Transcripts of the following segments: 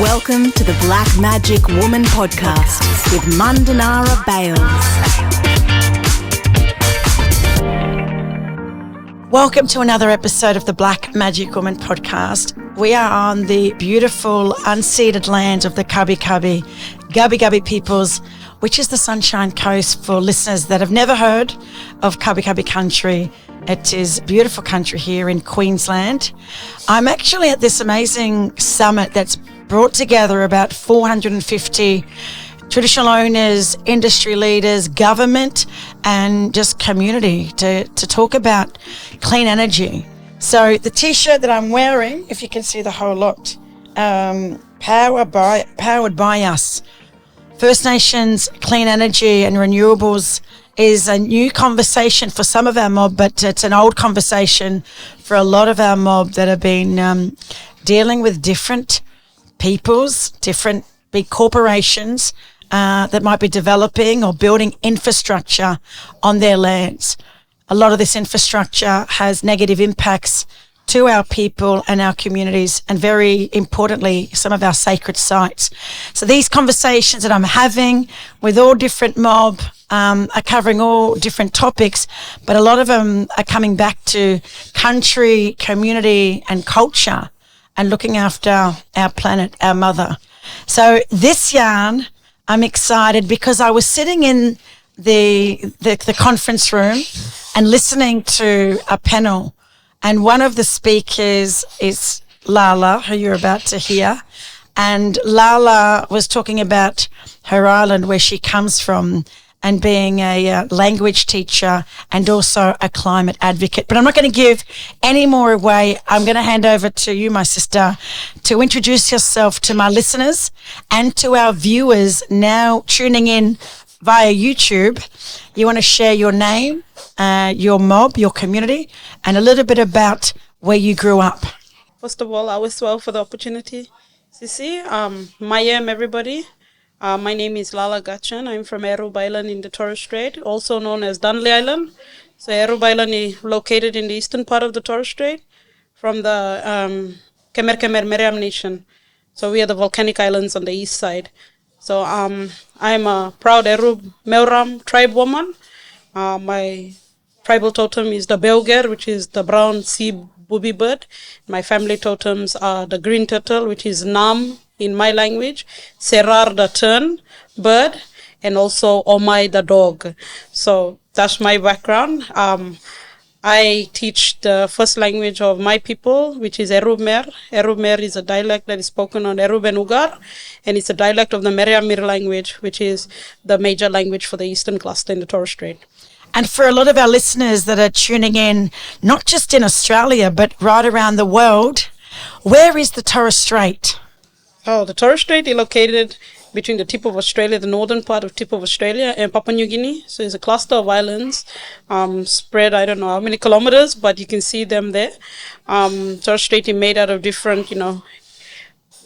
Welcome to the Black Magic Woman podcast with Mandanara Bales. Welcome to another episode of the Black Magic Woman podcast. We are on the beautiful unceded land of the Kabi Kabi peoples, which is the Sunshine Coast for listeners that have never heard of Kabi Kabi Country. It is a beautiful country here in Queensland. I'm actually at this amazing summit that's brought together about 450 traditional owners, industry leaders, government, and just community to talk about clean energy. So the T-shirt that I'm wearing, if you can see the whole lot, powered by us. First Nations clean energy and renewables is a new conversation for some of our mob, but it's an old conversation for a lot of our mob that have been dealing with different peoples, different big corporations that might be developing or building infrastructure on their lands. A lot of this infrastructure has negative impacts to our people and our communities, and very importantly, some of our sacred sites. So these conversations that I'm having with all different mob are covering all different topics, but a lot of them are coming back to country, community, and culture, and looking after our planet, our mother. So this yarn, I'm excited because I was sitting in the conference room and listening to a panel, and one of the speakers is Lala, who you're about to hear. And Lala was talking about her island, where she comes from, and being a language teacher and also a climate advocate. But I'm not going to give any more away. I'm going to hand over to you, my sister, to introduce yourself to my listeners and to our viewers now tuning in via YouTube. You want to share your name, your mob, your community, and a little bit about where you grew up. First of all, I wish well for the opportunity. Sisi, Meuram, everybody. My name is Lala Gutchen. I'm from Erub Island in the Torres Strait, also known as Dunley Island. So Erub Island is located in the eastern part of the Torres Strait from the Meuram nation. So we are the volcanic islands on the east side. So I'm a proud Erub Meuram tribe woman. My tribal totem is the Belger, which is the brown sea booby bird. My family totems are the green turtle, which is Nam in my language, Serar the tern bird, and also Omai the dog. So that's my background. I teach the first language of my people, which is Erub Mer. Erub Mer is a dialect that is spoken on Erub and Ugar, and it's a dialect of the Meuram language, which is the major language for the eastern cluster in the Torres Strait. And for a lot of our listeners that are tuning in, not just in Australia, but right around the world, where is the Torres Strait? Oh, the Torres Strait is located between the tip of Australia, the northern part of tip of Australia, and Papua New Guinea. So it's a cluster of islands spread, I don't know how many kilometers, but you can see them there. Torres Strait is made out of different,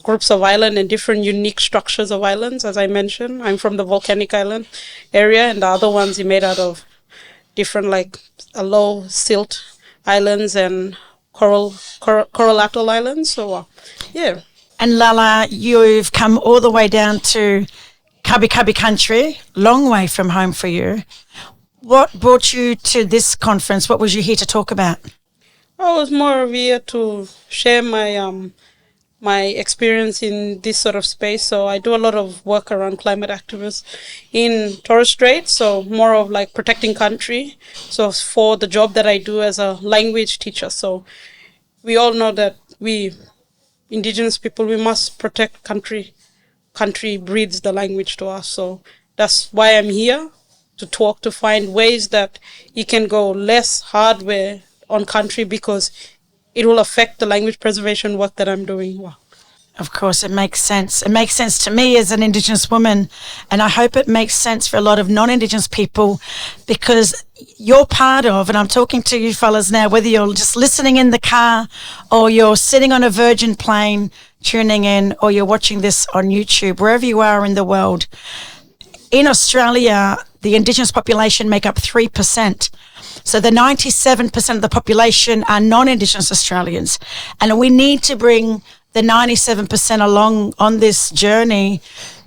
groups of islands and different unique structures of islands, as I mentioned. I'm from the volcanic island area, and the other ones are made out of different, like low silt islands and coral atoll islands. So, yeah. And Lala, you've come all the way down to Kabi Kabi Country, long way from home for you. What brought you to this conference? What was you here to talk about? I was more here to share my experience in this sort of space. So I do a lot of work around climate activists in Torres Strait, so more of like protecting country. So for the job that I do as a language teacher, so we all know that we Indigenous people, we must protect country. Country breeds the language to us. So that's why I'm here, to talk, to find ways that it can go less hardware on country, because it will affect the language preservation work that I'm doing. Wow. Of course, it makes sense. It makes sense to me as an Indigenous woman, and I hope it makes sense for a lot of non-Indigenous people, because you're part of, and I'm talking to you fellas now, whether you're just listening in the car or you're sitting on a Virgin plane tuning in, or you're watching this on YouTube, wherever you are in the world. In Australia, the Indigenous population make up 3%. So the 97% of the population are non-Indigenous Australians. And we need to bring the 97% along on this journey,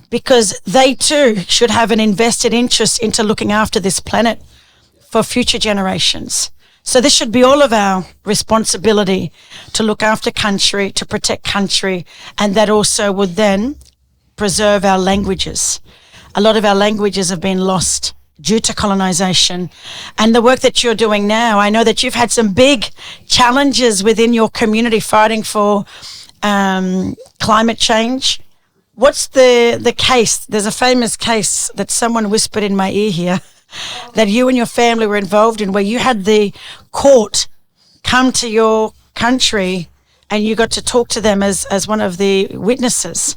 because they too should have an invested interest into looking after this planet for future generations. So this should be all of our responsibility to look after country, to protect country, and that also would then preserve our languages. A lot of our languages have been lost due to colonization. And the work that you're doing now, I know that you've had some big challenges within your community fighting for climate change. What's the case? There's a famous case that someone whispered in my ear here that you and your family were involved in, where you had the court come to your country and you got to talk to them as one of the witnesses.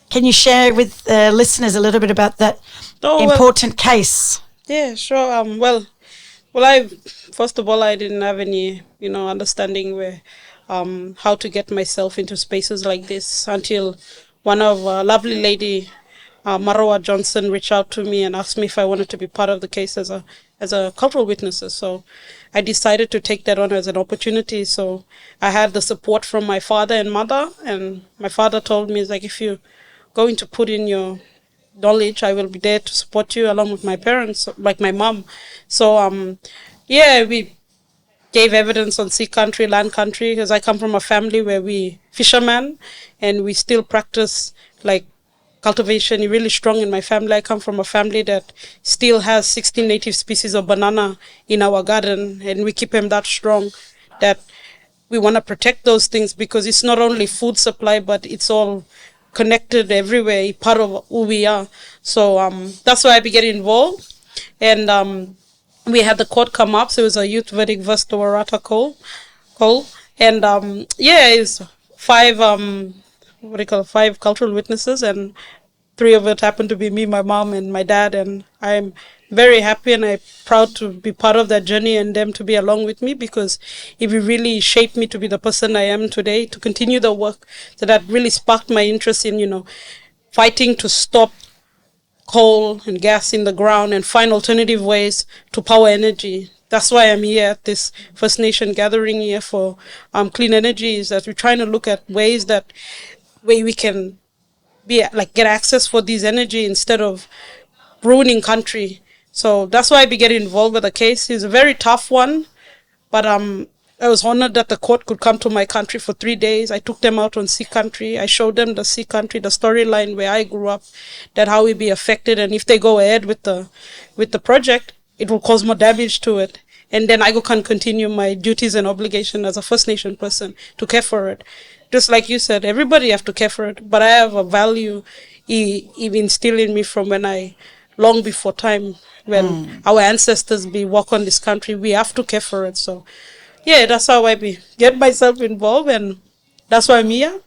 Can you share with listeners a little bit about that important case? Yeah, sure. I first of all, I didn't have any, understanding where how to get myself into spaces like this until one of lovely lady, Marawa Johnson, reached out to me and asked me if I wanted to be part of the case as a cultural witness. So I decided to take that on as an opportunity. So I had the support from my father and mother, and my father told me, like, if you're going to put in your knowledge, I will be there to support you along with my parents, like my mom. So we gave evidence on sea country, land country, because I come from a family where we fishermen and we still practice like cultivation really strong in my family. I come from a family that still has 16 native species of banana in our garden, and we keep them that strong that we want to protect those things, because it's not only food supply, but it's all connected everywhere, part of who we are. So that's why I began involved. And we had the court come up, so it was a youth verdict versus the Warata Cole. And it's five cultural witnesses, and 3 of it happened to be me, my mom, and my dad. And I'm very happy and I'm proud to be part of that journey and them to be along with me, because it really shaped me to be the person I am today, to continue the work. So that really sparked my interest in, fighting to stop coal and gas in the ground and find alternative ways to power energy. That's why I'm here at this First Nation gathering here for clean energy, is that we're trying to look at ways that we can get access for these energy instead of ruining country. So that's why I began involved with the case. It's a very tough one, but I was honored that the court could come to my country for 3 days. I took them out on sea country. I showed them the sea country, the storyline where I grew up, that how we be affected, and if they go ahead with the project, it will cause more damage to it. And then I can continue my duties and obligation as a First Nation person to care for it. Just like you said, everybody have to care for it, but I have a value even instilled in me from long before time, when our ancestors walk on this country. We have to care for it. So yeah, that's how I get myself involved, and that's why I'm here.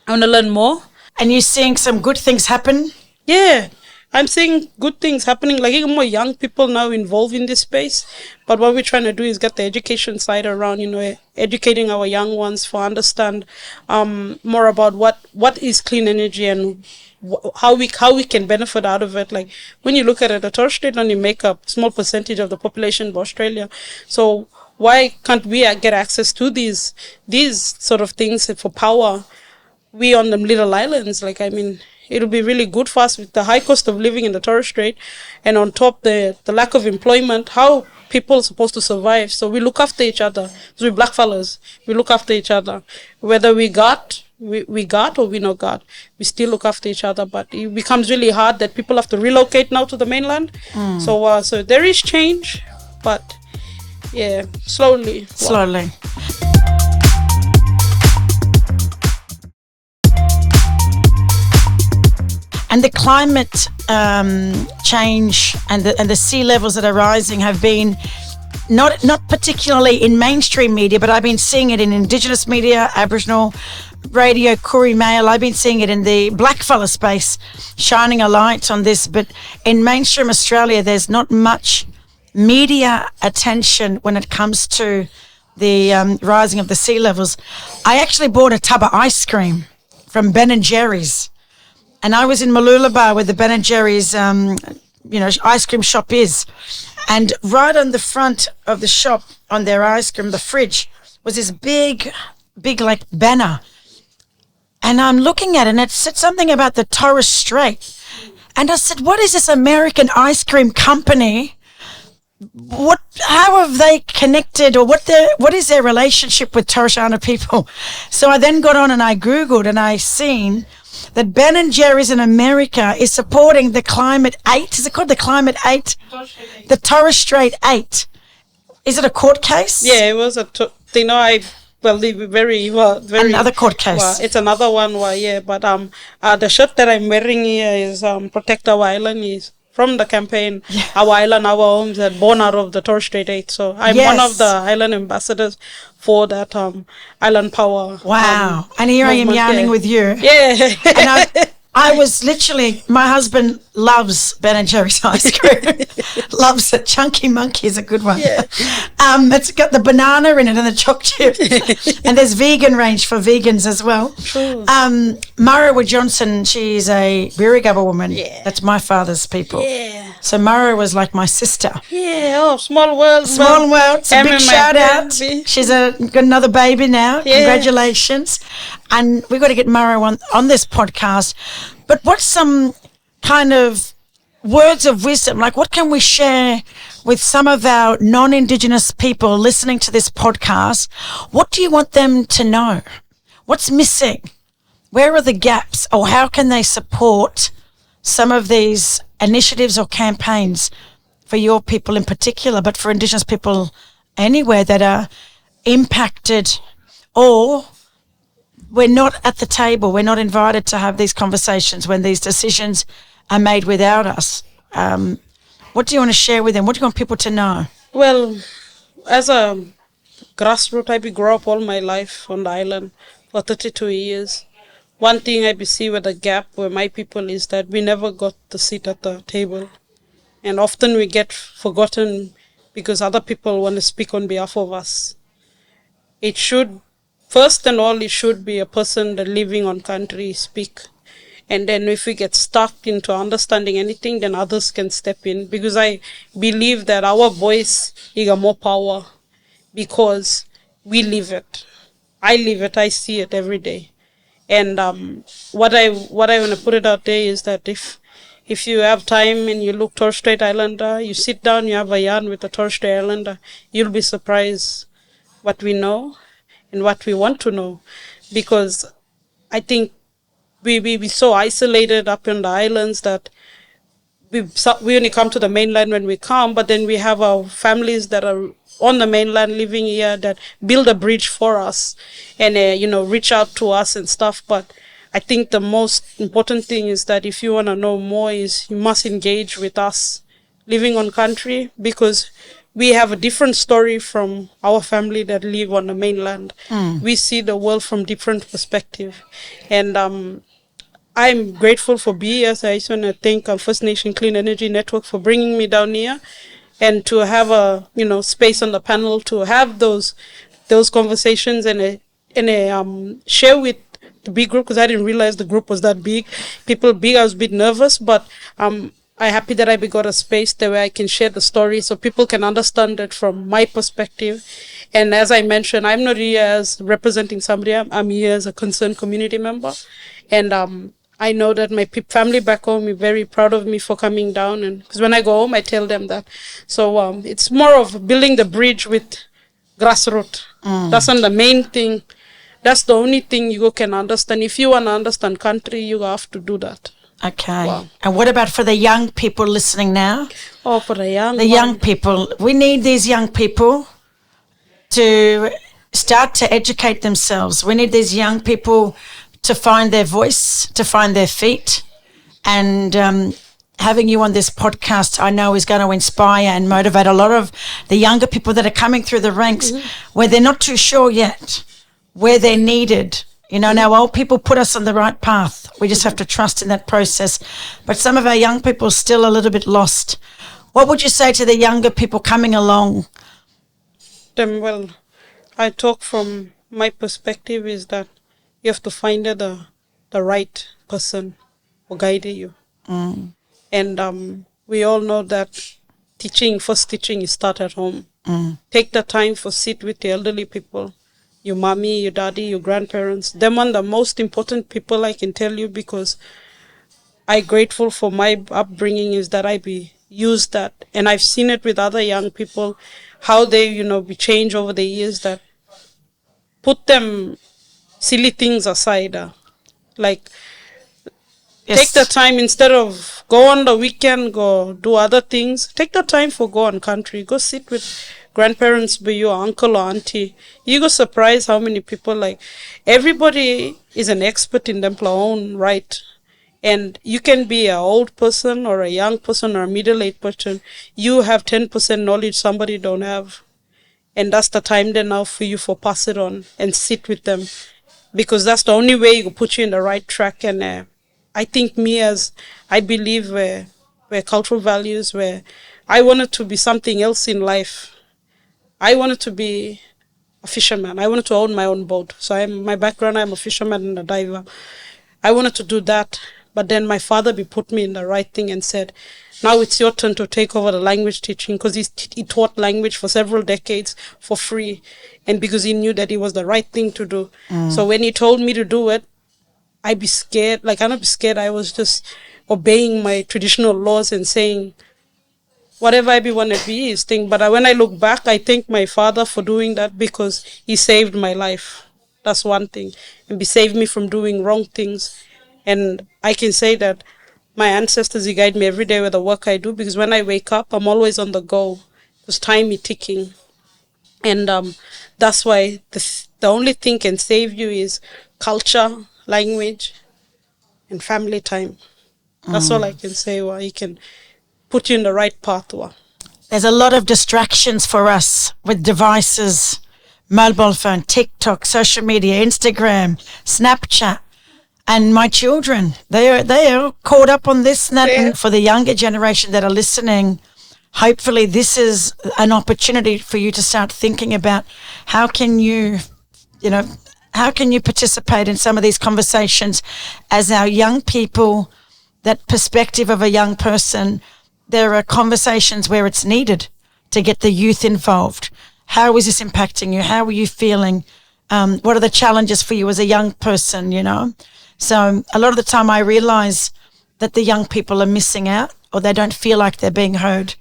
I want to learn more. And you're seeing some good things happen? Yeah, I'm seeing good things happening, like even more young people now involved in this space. But what we're trying to do is get the education side around, educating our young ones for understand more about what is clean energy and how we can benefit out of it. Like when you look at it, the Torres Strait only make up a small percentage of the population of Australia. So why can't we get access to these sort of things for power? We on them little islands, it'll be really good for us with the high cost of living in the Torres Strait, and on top the lack of employment. How people are supposed to survive? So we look after each other. So we black fellas, we look after each other. Whether we got or we not got, we still look after each other. But it becomes really hard that people have to relocate now to the mainland. So there is change, but yeah, slowly. And the climate change and the sea levels that are rising have been not particularly in mainstream media, but I've been seeing it in Indigenous media, Aboriginal radio, Koori Mail. I've been seeing it in the blackfella space, shining a light on this. But in mainstream Australia, there's not much media attention when it comes to the rising of the sea levels. I actually bought a tub of ice cream from Ben & Jerry's. And I was in Mooloolaba where the Ben & Jerry's, ice cream shop is. And right on the front of the shop, on their ice cream, the fridge, was this big banner. And I'm looking at it, and it said something about the Torres Strait. And I said, what is this American ice cream company? How have they connected, or what is their relationship with Torres Strait people? So I then got on and I Googled, and I seen that Ben & Jerry's in America is supporting the Climate 8. Is it called the Climate 8? The Torres Strait 8. Is it a court case? Yeah, it was I believe very another court case. Well, it's another one. But the shirt that I'm wearing here is Protect Our Island, is from the campaign. Yeah. Our Island, Our Homes, that born out of the Torres Strait 8. So I'm one of the island ambassadors for that Island Power. Wow! And here I am yarning with you. Yeah. And I was literally, my husband loves Ben & Jerry's ice cream. Loves it. Chunky Monkey is a good one. Yeah. It's got the banana in it and the choc chip. And there's vegan range for vegans as well. True. Mara Johnson, she's a Birigaba woman. Yeah. That's my father's people. Yeah. So Mara was like my sister. Yeah. Oh, small world. Small world. It's a big shout out. She's got another baby now. Yeah. Congratulations. And we've got to get Mara on this podcast. But what's some kind of words of wisdom? Like, what can we share with some of our non-Indigenous people listening to this podcast? What do you want them to know? What's missing? Where are the gaps? Or how can they support some of these initiatives or campaigns for your people in particular, but for Indigenous people anywhere that are impacted, or we're not at the table, we're not invited to have these conversations when these decisions are made without us. What do you want to share with them? What do you want people to know? Well, as a grassroots, I grew up all my life on the island for 32 years. One thing I see with the gap with my people is that we never got the seat at the table. And often we get forgotten because other people want to speak on behalf of us. It should, first and all, it should be a person that living on country speak. And then if we get stuck into understanding anything, then others can step in. Because I believe that our voice has more power because we live it. I live it. I see it every day. And what I want to put it out there is that if you have time and you look Torres Strait Islander, you sit down, you have a yarn with a Torres Strait Islander, you'll be surprised what we know and what we want to know. Because I think we so isolated up in the islands that we only come to the mainland when we come, but then we have our families that are on the mainland living here that build a bridge for us and, reach out to us and stuff. But I think the most important thing is that if you want to know more is you must engage with us living on country, because we have a different story from our family that live on the mainland. We see the world from different perspective. And I'm grateful for BES. I just want to thank First Nation Clean Energy Network for bringing me down here and to have a space on the panel to have those conversations and share with the big group, because I didn't realize the group was that big. People big, I was a bit nervous, but I'm happy that I got a space there where I can share the story so people can understand it from my perspective. And as I mentioned, I'm not here as representing somebody. I'm here as a concerned community member. And I know that my family back home is very proud of me for coming down. And because when I go home, I tell them that. So it's more of building the bridge with grassroots. That's not the main thing. That's the only thing you can understand. If you want to understand country, you have to do that. Okay. Wow. And what about for the young people listening now? Oh, for the young people. We need these young people to start to educate themselves. We need these young people to find their voice, to find their feet. And having you on this podcast, I know, is going to inspire and motivate a lot of the younger people that are coming through the ranks where they're not too sure yet where they're needed. Now old people put us on the right path. We just have to trust in that process. But some of our young people are still a little bit lost. What would you say to the younger people coming along? Well, I talk from my perspective is that you have to find the right person who guide you. And we all know that first teaching is start at home. Take the time for sit with the elderly people. your mommy, your daddy, your grandparents. Them are the most important people I can tell you, because I'm grateful for my upbringing is that I be used that. And I've seen it with other young people, how they, be changed over the years, that put them silly things aside. Like, Yes. take the time, instead of go on the weekend, go do other things. Take the time for go on country. Go sit with grandparents, be your uncle or auntie. You go surprise how many people, like, everybody is an expert in their own right. And you can be an old person or a young person or a middle-aged person. You have 10% knowledge somebody don't have. And that's the time then now for you for pass it on and sit with them. Because that's the only way you can put you in the right track. And I think I believe where cultural values, where I wanted to be something else in life. I wanted to be a fisherman. I wanted to own my own boat. So my background, I'm a fisherman and a diver. I wanted to do that. But then my father put me in the right thing and said, now it's your turn to take over the language teaching, because he taught language for several decades for free. And because he knew that it was the right thing to do. So when he told me to do it, I'd be scared. Like, I'm not scared. I was just obeying my traditional laws and saying, whatever I want to be is thing. But when I look back, I thank my father for doing that, because he saved my life. That's one thing. And he saved me from doing wrong things. And I can say that my ancestors, they guide me every day with the work I do, because when I wake up, I'm always on the go. Because time is ticking. And that's why the only thing can save you is culture, language, and family time. That's all I can say. Well, he can put you in the right path. There's a lot of distractions for us with devices, mobile phone, TikTok, social media, Instagram, Snapchat. And my children, they are caught up on this. And for the younger generation that are listening, hopefully this is an opportunity for you to start thinking about how can you participate in some of these conversations as our young people, that perspective of a young person. There are conversations where it's needed to get the youth involved. How is this impacting you? How are you feeling? What are the challenges for you as a young person, So a lot of the time I realize that the young people are missing out, or they don't feel like they're being heard.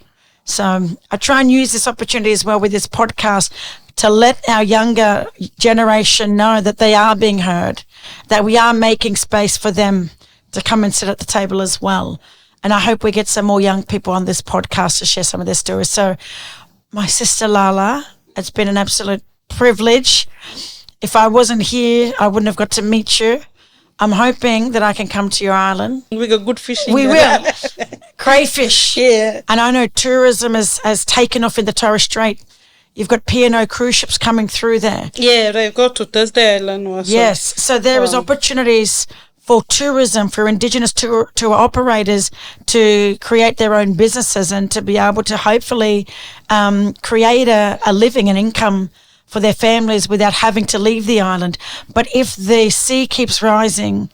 So I try and use this opportunity as well with this podcast to let our younger generation know that they are being heard, that we are making space for them to come and sit at the table as well. And I hope we get some more young people on this podcast to share some of their stories. So my sister Lala, it's been an absolute privilege. If I wasn't here, I wouldn't have got to meet you. I'm hoping that I can come to your island. We got good fishing. We will. Crayfish. Yeah. And I know tourism has taken off in the Torres Strait. You've got P&O cruise ships coming through there. Yeah, they go to Thursday Island also. Yes. So there is opportunities for tourism, for Indigenous tour operators to create their own businesses and to be able to hopefully create a living, an income for their families without having to leave the island. But if the sea keeps rising,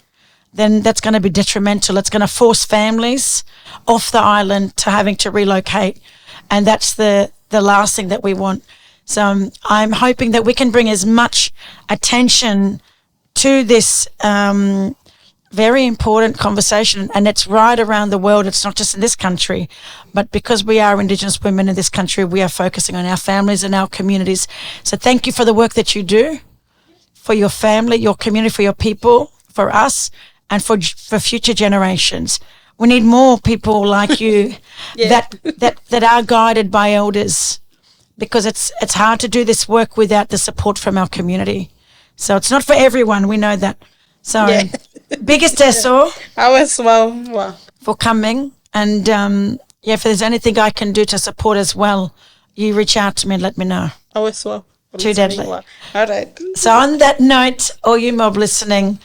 then that's going to be detrimental. It's going to force families off the island to having to relocate. And that's the last thing that we want. So I'm hoping that we can bring as much attention to this very important conversation, and it's right around the world. It's not just in this country, but because we are Indigenous women in this country, we are focusing on our families and our communities. So thank you for the work that you do for your family, your community, for your people, for us, and for future generations. We need more people like you that are guided by elders, because it's hard to do this work without the support from our community. So it's not for everyone. We know that. So biggest eso for coming. And if there's anything I can do to support as well, you reach out to me and let me know. Too deadly. All right. So on that note, all you mob listening,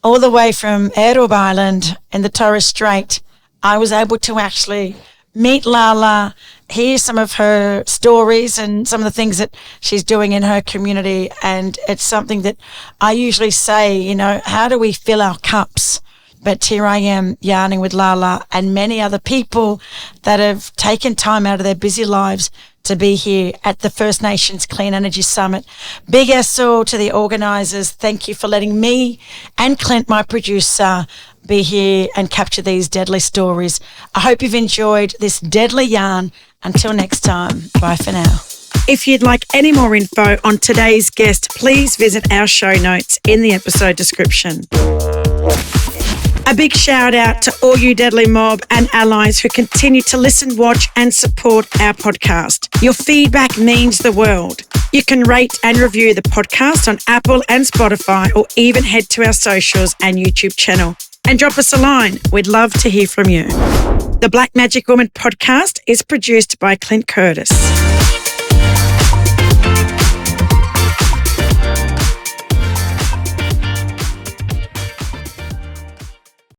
all the way from Erub Island in the Torres Strait, I was able to actually meet Lala, hear some of her stories and some of the things that she's doing in her community. And it's something that I usually say, how do we fill our cups? But here I am yarning with Lala and many other people that have taken time out of their busy lives to be here at the First Nations Clean Energy Summit. Big SO to the organisers. Thank you for letting me and Clint, my producer, be here and capture these deadly stories. I hope you've enjoyed this deadly yarn. Until next time, bye for now. If you'd like any more info on today's guest, please visit our show notes in the episode description. A big shout out to all you Deadly Mob and allies who continue to listen, watch and support our podcast. Your feedback means the world. You can rate and review the podcast on Apple and Spotify, or even head to our socials and YouTube channel and drop us a line. We'd love to hear from you. The Black Magic Woman podcast is produced by Clint Curtis.